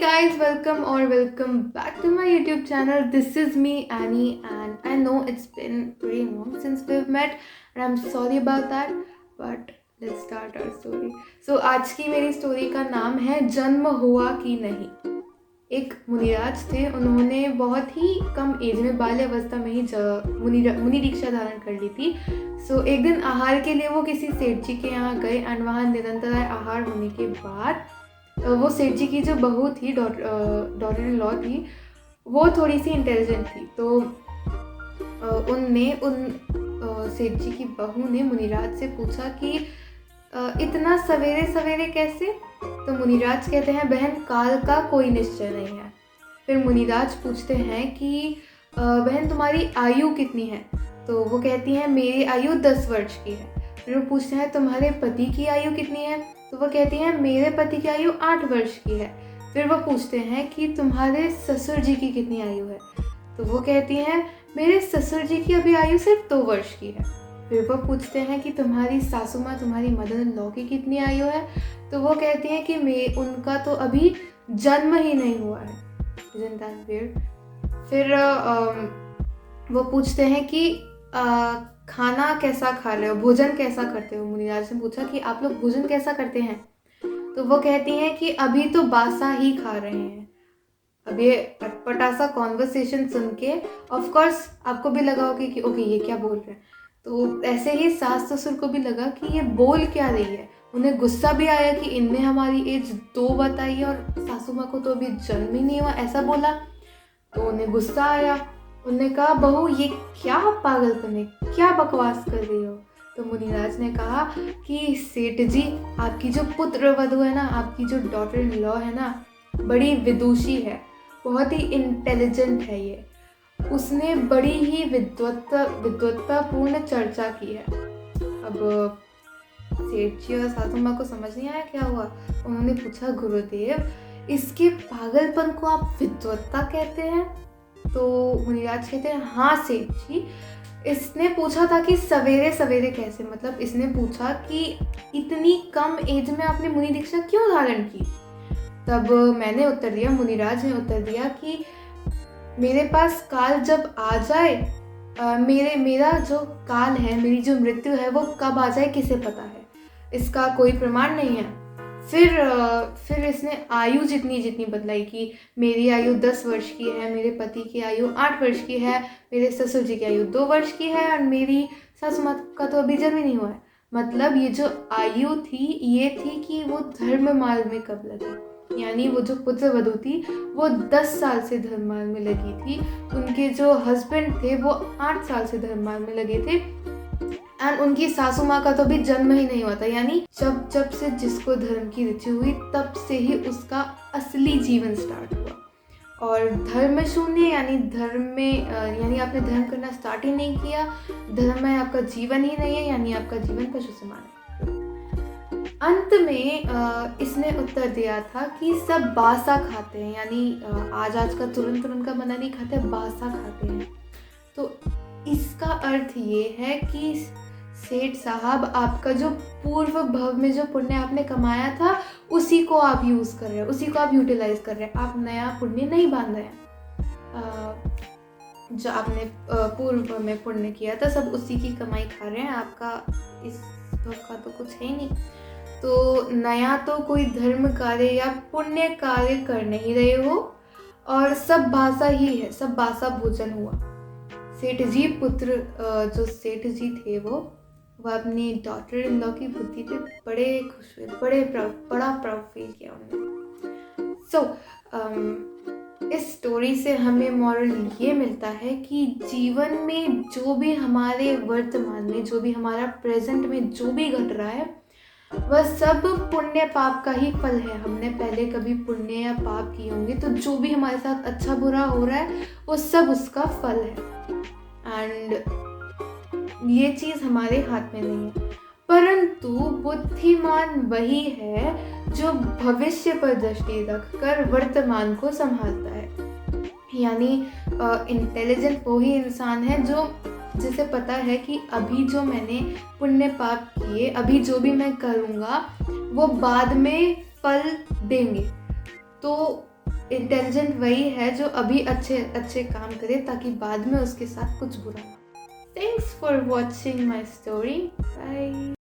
guys, welcome back to my YouTube channel. This is me Annie and I know it's been pretty long since we've met and I'm sorry about that, but let's start our story. So आज की मेरी story का नाम है जन्म हुआ कि नहीं। एक मुनिराज थे, उन्होंने बहुत ही कम एज में बाल्यावस्था में ही मुनि दीक्षा धारण कर ली थी। सो एक दिन आहार के लिए वो किसी सेठ जी के यहाँ गए एंड वहाँ निरंतर आहार होने के बाद वो सेठ जी की जो बहू थी, डॉटर इन लॉ थी, वो थोड़ी सी इंटेलिजेंट थी। तो उन सेठ जी की बहू ने मुनिराज से पूछा कि इतना सवेरे सवेरे कैसे? तो मुनिराज कहते हैं बहन काल का कोई निश्चय नहीं है। फिर मुनिराज पूछते हैं कि बहन तुम्हारी आयु कितनी है? तो वो कहती हैं मेरी आयु 10 वर्ष की है। फिर वो पूछते हैं तुम्हारे पति की आयु कितनी है? तो वो कहती हैं मेरे पति की आयु 8 वर्ष की है। फिर वो पूछते हैं कि तुम्हारे ससुर जी की कितनी आयु है? तो वो कहती हैं मेरे ससुर जी की अभी आयु सिर्फ 2 वर्ष की है। फिर वो पूछते हैं कि तुम्हारी सासू माँ, तुम्हारी मदर इन लॉ की कितनी आयु है? तो वो कहती हैं कि उनका तो अभी जन्म ही नहीं हुआ है। Isn't that weird? फिर वो पूछते हैं कि खाना कैसा खा रहे हो, भोजन कैसा करते हो? मुनिराज ने पूछा कि आप लोग भोजन कैसा करते हैं? तो वो कहती हैं कि अभी तो बासा ही खा रहे हैं। अब ये अटपटा सा कॉन्वर्सेशन सुन के ऑफ कोर्स आपको भी लगा होगा कि ओके ये क्या बोल रहे हैं। तो ऐसे ही सास ससुर को भी लगा कि ये बोल क्या रही है। उन्हें गुस्सा भी आया कि इनने हमारी एज 2 बताई है और सासू माँ को तो अभी जन्म ही नहीं हुआ, ऐसा बोला। तो उन्हें गुस्सा आया। उन्होंने कहा बहू ये क्या पागलपन है, क्या बकवास कर रही हो? तो मुनिराज ने कहा कि सेठ जी आपकी जो पुत्र वधू है ना, आपकी जो डॉटर इन लॉ है ना, बड़ी विदुषी है, बहुत ही इंटेलिजेंट है ये। उसने बड़ी ही विद्वत्तापूर्ण चर्चा की है। अब सेठ जी और सासू माँ को समझ नहीं आया क्या हुआ। उन्होंने पूछा गुरुदेव इसके पागलपन को आप विद्वत्ता कहते हैं? तो मुनिराज कहते हैं हाँ सेठ जी, इसने पूछा था कि सवेरे सवेरे कैसे, मतलब इसने पूछा कि इतनी कम एज में आपने मुनि दीक्षा क्यों धारण की? तब मैंने उत्तर दिया, मुनिराज ने उत्तर दिया कि मेरे पास काल जब आ जाए, मेरा जो काल है, मेरी जो मृत्यु है वो कब आ जाए किसे पता है, इसका कोई प्रमाण नहीं है। फिर इसने आयु जितनी बतलाई कि मेरी आयु 10 वर्ष की है, मेरे पति की आयु 8 वर्ष की है, मेरे ससुर जी की आयु 2 वर्ष की है और मेरी सासू माँ का तो अभी जन्म ही नहीं हुआ है। मतलब ये जो आयु थी ये थी कि वो धर्म मार्ग में कब लगी, यानी वो जो पुत्र वधू थी वो 10 साल से धर्म मार्ग में लगी थी। उनके जो हस्बैंड थे वो 8 साल से धर्म मार्ग में लगे थे एंड उनकी सासू माँ का तो भी जन्म ही नहीं हुआ था। यानी जब से जिसको धर्म की रुचि हुई तब से ही उसका असली जीवन स्टार्ट हुआ। और धर्म शून्य यानी आपने धर्म करना स्टार्ट ही नहीं किया, धर्म में आपका जीवन ही नहीं है, यानी आपका जीवन पशु समान है। अंत में इसने उत्तर दिया था कि सब बासा खाते हैं, यानी आज का तुरंत का बना नहीं खाते, बासा खाते हैं। तो इसका अर्थ ये है कि सेठ साहब आपका जो पूर्व भव में जो पुण्य आपने कमाया था उसी को आप यूज़ कर रहे हैं, उसी को आप यूटिलाइज कर रहे हैं, आप नया पुण्य नहीं बांध रहे हैं। जो आपने पूर्व में पुण्य किया था सब उसी की कमाई खा रहे हैं, आपका इस भव का तो कुछ है ही नहीं। तो नया तो कोई धर्म कार्य या पुण्य कार्य कर नहीं रहे हो और सब बासा ही है, सब बासा भोजन हुआ। सेठ जी पुत्र जो सेठ जी थे वो अपनी डॉटर इन लॉ की बुद्धि पे बड़े खुश हुए, बड़ा प्राउड फील किया उन्होंने। इस स्टोरी से हमें मॉरल ये मिलता है कि जीवन में जो भी हमारे वर्तमान में, जो भी हमारा प्रेजेंट में जो भी घट रहा है वह सब पुण्य पाप का ही फल है। हमने पहले कभी पुण्य या पाप किए होंगे तो जो भी हमारे साथ अच्छा बुरा हो रहा है वो सब उसका फल है एंड ये चीज़ हमारे हाथ में नहीं है। परंतु बुद्धिमान वही है जो भविष्य पर दृष्टि रखकर वर्तमान को संभालता है। यानी इंटेलिजेंट वो ही इंसान है जिसे पता है कि अभी जो मैंने पुण्य पाप किए, अभी जो भी मैं करूँगा वो बाद में फल देंगे। तो इंटेलिजेंट वही है जो अभी अच्छे अच्छे काम करे ताकि बाद में उसके साथ कुछ बुरा ना हो। Thanks for watching my story. Bye.